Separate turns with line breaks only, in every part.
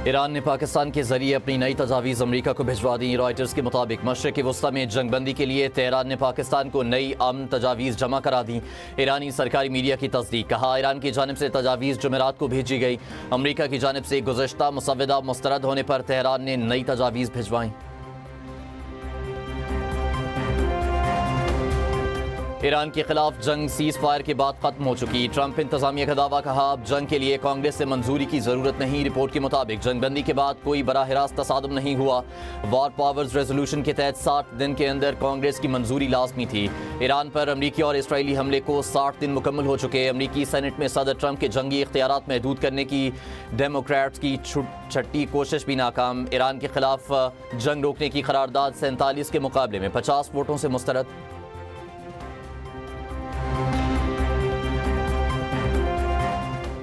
Iran ने पाकिस्तान के जरिए अपनी नई तजावीज़ अमरीका को भिजवा दी। रॉयटर्स के मुताबिक मशरक़ वस्ती में जंग बंदी के लिए तेहरान ने पाकिस्तान को नई अमन तजावीज़ जमा करा दी। ईरानी सरकारी मीडिया की तस्दीक। कहा, ईरान की जानिब से तजावीज़ जुमेरात को भेजी गई। अमरीका की जानिब से गुज़श्ता मुसव्वदा मुस्तरद होने पर तेहरान ने नई तजावीज़ भिजवाईं। ईरान के खिलाफ जंग सीज़ फायर के बाद खत्म हो चुकी। ट्रंप इंतजामिया का दावा। कहा, अब जंग के लिए कांग्रेस से मंजूरी की जरूरत नहीं। रिपोर्ट के मुताबिक जंग बंदी के बाद कोई बराह रास्त तसादुम नहीं हुआ। वॉर पावर्स रेजोल्यूशन के तहत 60 दिन के अंदर कांग्रेस की मंजूरी लाजमी थी। ईरान पर अमरीकी और इसराइली हमले को 60 दिन मुकम्मल हो चुके। अमरीकी सेनेट में सदर ट्रंप के जंगी इख्तियारात महदूद करने की डेमोक्रेट्स की छठी कोशिश भी नाकाम। ईरान के खिलाफ जंग रोकने की करारदाद 47 के मुकाबले में 50 वोटों से मुस्तरद।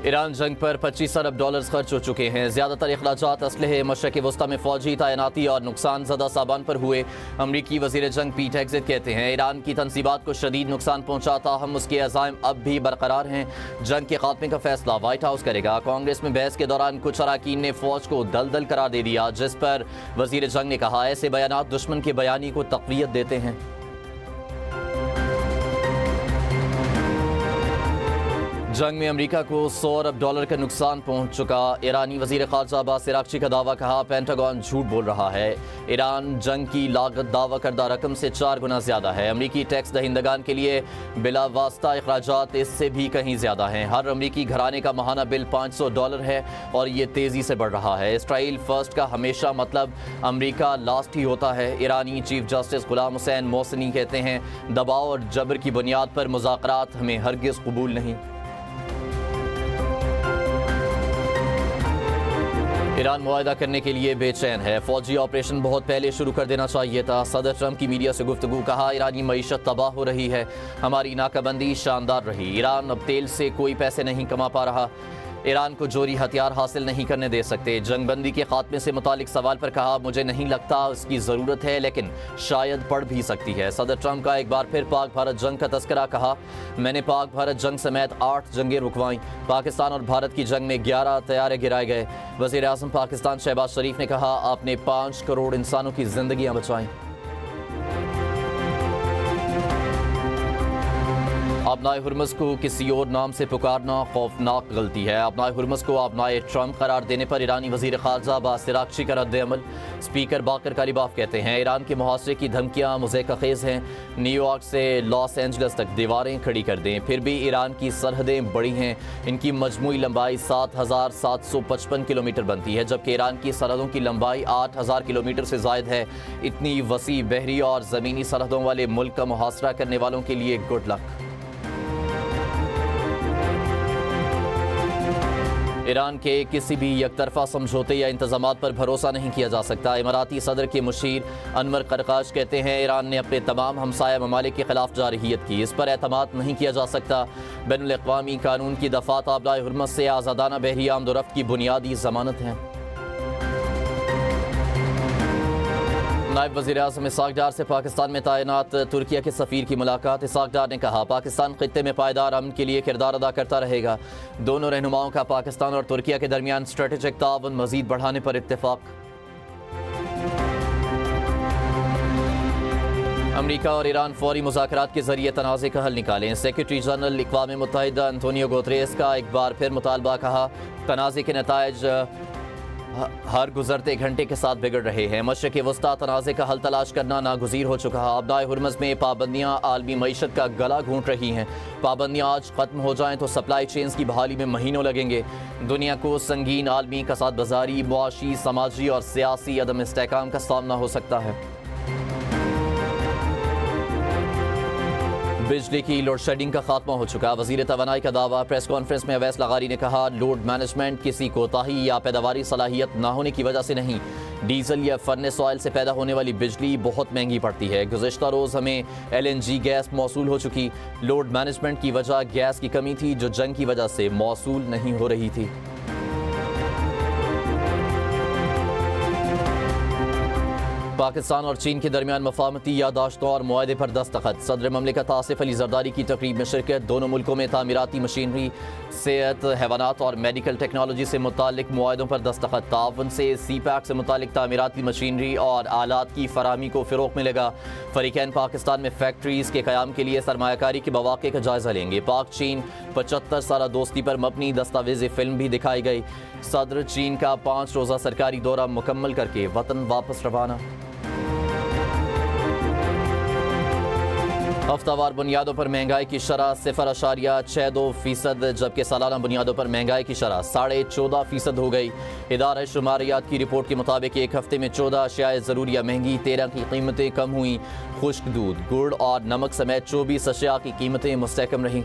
ईरान जंग पर 25 अरब डॉलर्स खर्च हो चुके हैं। ज़्यादातर अखराजात असलहे, मशरक़ वस्ती में फ़ौजी तैनाती और नुकसान ज़दा सामान पर हुए। अमरीकी वज़ीर जंग पीट हेग्सेट कहते हैं, ईरान की तनसीबात को शदीद नुकसान पहुँचा, ताहम उसके अज़ाइम अब भी बरकरार हैं। जंग के खात्मे का फैसला वाइट हाउस करेगा। कांग्रेस में बहस के दौरान कुछ अरकान ने फ़ौज को दलदल करार दे दिया, जिस पर वज़ीर जंग ने कहा, ऐसे बयानात दुश्मन के बयानी को तक़वियत देते हैं। जंग में अमरीका को 100 अरब डॉलर का नुकसान पहुंच चुका। ईरानी वज़ीर ख़ारजा अब्बास अराग़ची का दावा। कहा, पेंटागन झूठ बोल रहा है। ईरान जंग की लागत दावा करदा रकम से 4 गुना ज़्यादा है। अमरीकी टैक्स दहिंदगान के लिए बिला वास्ता अखराजात इससे भी कहीं ज़्यादा हैं। हर अमरीकी घराने का माहाना बिल $500 है और ये तेज़ी से बढ़ रहा है। इसराइल फर्स्ट का हमेशा मतलब अमरीका लास्ट ही होता है। ईरानी चीफ जस्टिस गुलाम हुसैन मोहसिनी कहते हैं, दबाव और जबर की बुनियाद पर मुज़ाकरात हमें हरगिज़ कबूल नहीं। ईरान मुआहदा करने के लिए बेचैन है। फौजी ऑपरेशन बहुत पहले शुरू कर देना चाहिए था। सदर ट्रंप की मीडिया से गुफ्तगू। कहा, ईरानी मईशत तबाह हो रही है, हमारी नाकाबंदी शानदार रही। ईरान अब तेल से कोई पैसे नहीं कमा पा रहा। ईरान को जोरी हथियार हासिल नहीं करने दे सकते। जंग बंदी के खात्मे से मुतालिक सवाल पर कहा, मुझे नहीं लगता इसकी ज़रूरत है, लेकिन शायद पड़ भी सकती है। सदर ट्रंप का एक बार फिर पाक भारत जंग का तस्करा। कहा, मैंने पाक भारत जंग समेत 8 जंगें रुकवाईं। पाकिस्तान और भारत की जंग में 11 तैयारे गिराए गए। वज़ीर आज़म पाकिस्तान शहबाज शरीफ ने कहा, आपने 5 करोड़ इंसानों की जिंदगियाँ बचाईं। अपनाए हुर्मुज़ को किसी और नाम से पुकारना खौफनाक गलती है। अपनाए हुर्मुज़ को अपनाए ट्रंप करार देने पर ईरानी वज़ीर ख़ारजा अब्बास अराग़ची का रद्द-ए-अमल। स्पीकर बाकर कालिबाफ कहते हैं, ईरान के मुहासरे की धमकियाँ मुज़ेक़-ख़ेज़ हैं। न्यूयॉर्क से लॉस एंजल्स तक दीवारें खड़ी कर दें, फिर भी ईरान की सरहदें बड़ी हैं। इनकी मजमूई लंबाई 7,755 किलोमीटर बनती है, जबकि ईरान की सरहदों की लंबाई 8,000 किलोमीटर से ज़ायद है। इतनी वसी बहरी और ज़मीनी सरहदों वाले मुल्क का मुहासरा करने वालों के लिए गुड लक। ईरान के किसी भी यकतरफा समझौते या इंतजामात पर भरोसा नहीं किया जा सकता। इमाराती सदर के मुशीर अनवर करकाश कहते हैं, ईरान ने अपने तमाम हमसाया ममालिक के खिलाफ जारहियत की, इस पर एतमाद नहीं किया जा सकता। बैनुल अक़वामी कानून की दफ़ात अपनाए हुर्मुज़ से आज़ादाना बहरी आमदोरफ्त की बुनियादी ज़मानत हैं। नायब वज़ीर आज़म इसहाक़ डार से पाकिस्तान में तैनात तुर्किया के सफ़ीर की मुलाकात। इसहाक़ डार ने कहा, पाकिस्तान ख़ित्ते में पायदार अमन के लिए किरदार अदा करता रहेगा। दोनों रहनुमाओं का पाकिस्तान और तुर्किया के दरमियान स्ट्रेटेजिक ताउन मज़ीद बढ़ाने पर इत्तेफ़ाक़। अमरीका और ईरान फौरी मुज़ाकरात के ज़रिए तनाज़े का हल निकालें। सेक्रेटरी जनरल अक़वाम मुत्तहिदा एंटोनियो गुतेरेस का एक बार फिर मुतालबा। कहा, तनाज़े के नताइज हर गुजरते घंटे के साथ बिगड़ रहे हैं। मशरक़ वस्ती तनाज़े का हल तलाश करना नागुज़ीर हो चुका है। अपनाए हुर्मुज़ में पाबंदियाँ आलमी मईशत का गला घोंट रही हैं। पाबंदियाँ आज ख़त्म हो जाएँ तो सप्लाई चेन्स की बहाली में महीनों लगेंगे। दुनिया को संगीन आलमी कसाद बाज़ारी, मुआशी, समाजी और सियासी अदम इस्तेहकाम का सामना हो सकता है। बिजली की लोड शेडिंग का खात्मा हो चुका। वज़ीर तवानाई का दावा। प्रेस कॉन्फ्रेंस में अवैस लगारी ने कहा, लोड मैनेजमेंट किसी कोताही या पैदावारी सलाहियत ना होने की वजह से नहीं, डीजल या फर्नेस ऑयल से पैदा होने वाली बिजली बहुत महंगी पड़ती है। गुज़श्ता रोज़ हमें LNG गैस मौसूल हो चुकी। लोड मैनेजमेंट की वजह गैस की कमी थी, जो जंग की वजह से मौसूल नहीं हो रही थी। پاکستان اور چین کے درمیان مفاہمتی یادداشتوں اور معاہدے پر دستخط. صدر مملکت آصف علی زرداری کی تقریب میں شرکت. دونوں ملکوں میں تعمیراتی مشینری، صحت، حیوانات اور میڈیکل ٹیکنالوجی سے متعلق معاہدوں پر دستخط. تعاون سے سی پیک سے متعلق تعمیراتی مشینری اور آلات کی فراہمی کو فروغ ملے گا. فریقین پاکستان میں فیکٹریز کے قیام کے لیے سرمایہ کاری کے مواقع کا جائزہ لیں گے. پاک چین 75 سالہ دوستی پر مبنی دستاویزی فلم بھی دکھائی گئی. صدر چین کا 5 روزہ سرکاری دورہ مکمل کر کے وطن واپس روانہ. ہفتہ وار بنیادوں پر مہنگائی کی شرح 0.62%، جبکہ سالانہ بنیادوں پر مہنگائی کی شرح 14.5% ہو گئی. ادارہ شماریات کی رپورٹ کے مطابق ایک ہفتے میں 14 اشیاء ضروریہ مہنگی، 13 کی قیمتیں کم ہوئیں. خشک دودھ، گڑ اور نمک سمیت 24 اشیاء کی قیمتیں مستحکم رہیں.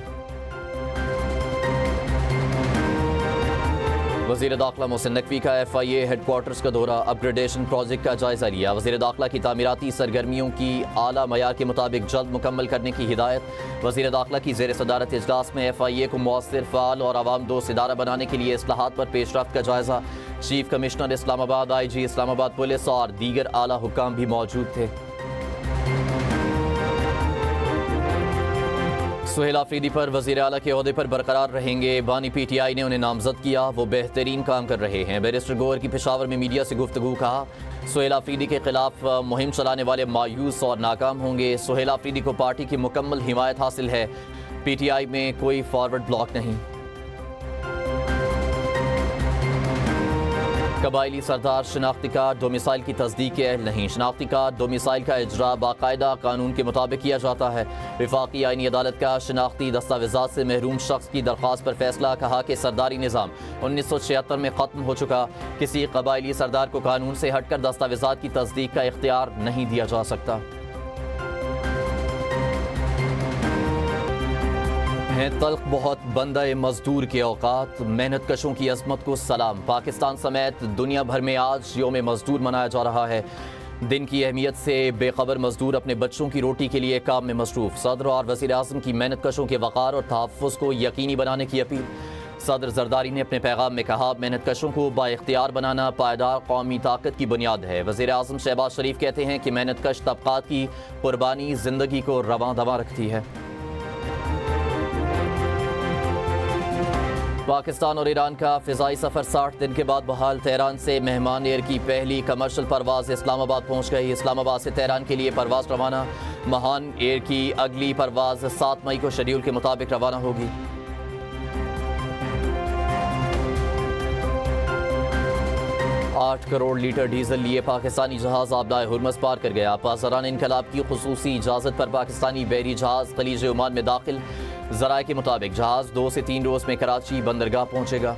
وزیر داخلہ محسن نقوی کا FIA ہیڈ کوارٹرز کا دورہ. اپ گریڈیشن پروجیکٹ کا جائزہ لیا. وزیر داخلہ کی تعمیراتی سرگرمیوں کی اعلیٰ معیار کے مطابق جلد مکمل کرنے کی ہدایت. وزیر داخلہ کی زیر صدارت اجلاس میں FIA کو مؤثر، فعال اور عوام دوست ادارہ بنانے کے لیے اصلاحات پر پیش رفت کا جائزہ. چیف کمشنر اسلام آباد، IG اسلام آباد پولیس اور دیگر اعلیٰ حکام بھی موجود تھے. سہیل آفریدی پر وزیر اعلیٰ کے عہدے پر برقرار رہیں گے. بانی PTI نے انہیں نامزد کیا. وہ بہترین کام کر رہے ہیں. بیرسٹر گوہر کی پشاور میں میڈیا سے گفتگو. کہا سہیل آفریدی کے خلاف مہم چلانے والے مایوس اور ناکام ہوں گے. سہیل آفریدی کو پارٹی کی مکمل حمایت حاصل ہے. PTI میں کوئی فارورڈ بلاک نہیں. قبائلی سردار شناختی کارڈ ڈومیسائل کی تصدیق کے اہل نہیں. شناختی کارڈ ڈومیسائل کا اجرا باقاعدہ قانون کے مطابق کیا جاتا ہے. وفاقی آئینی عدالت کا شناختی دستاویزات سے محروم شخص کی درخواست پر فیصلہ. کہا کہ سرداری نظام 1976 میں ختم ہو چکا. کسی قبائلی سردار کو قانون سے ہٹ کر دستاویزات کی تصدیق کا اختیار نہیں دیا جا سکتا. ہیں تلخ بہت بندہ مزدور کے اوقات، محنت کشوں کی عظمت کو سلام. پاکستان سمیت دنیا بھر میں آج یوم مزدور منایا جا رہا ہے. دن کی اہمیت سے بے خبر مزدور اپنے بچوں کی روٹی کے لیے کام میں مصروف. صدر اور وزیر اعظم کی محنت کشوں کے وقار اور تحفظ کو یقینی بنانے کی اپیل. صدر زرداری نے اپنے پیغام میں کہا محنت کشوں کو بااختیار بنانا پائیدار قومی طاقت کی بنیاد ہے. وزیر اعظم شہباز شریف کہتے ہیں کہ محنت کش طبقات کی قربانی زندگی کو رواں دواں رکھتی ہے. پاکستان اور ایران کا فضائی سفر 60 دن کے بعد بحال. تہران سے مہمان ایئر کی پہلی کمرشل پرواز اسلام آباد پہنچ گئی. اسلام آباد سے تہران کے لیے پرواز روانہ. مہان ایئر کی اگلی پرواز 7 مئی کو شیڈول کے مطابق روانہ ہوگی. آٹھ کروڑ لیٹر ڈیزل لیے پاکستانی جہاز آبدائے ہرمز پار کر گیا. پاسداران انقلاب کی خصوصی اجازت پر پاکستانی بحری جہاز خلیج عمان میں داخل. ذرائع کے مطابق جہاز 2 سے 3 روز میں کراچی بندرگاہ پہنچے گا.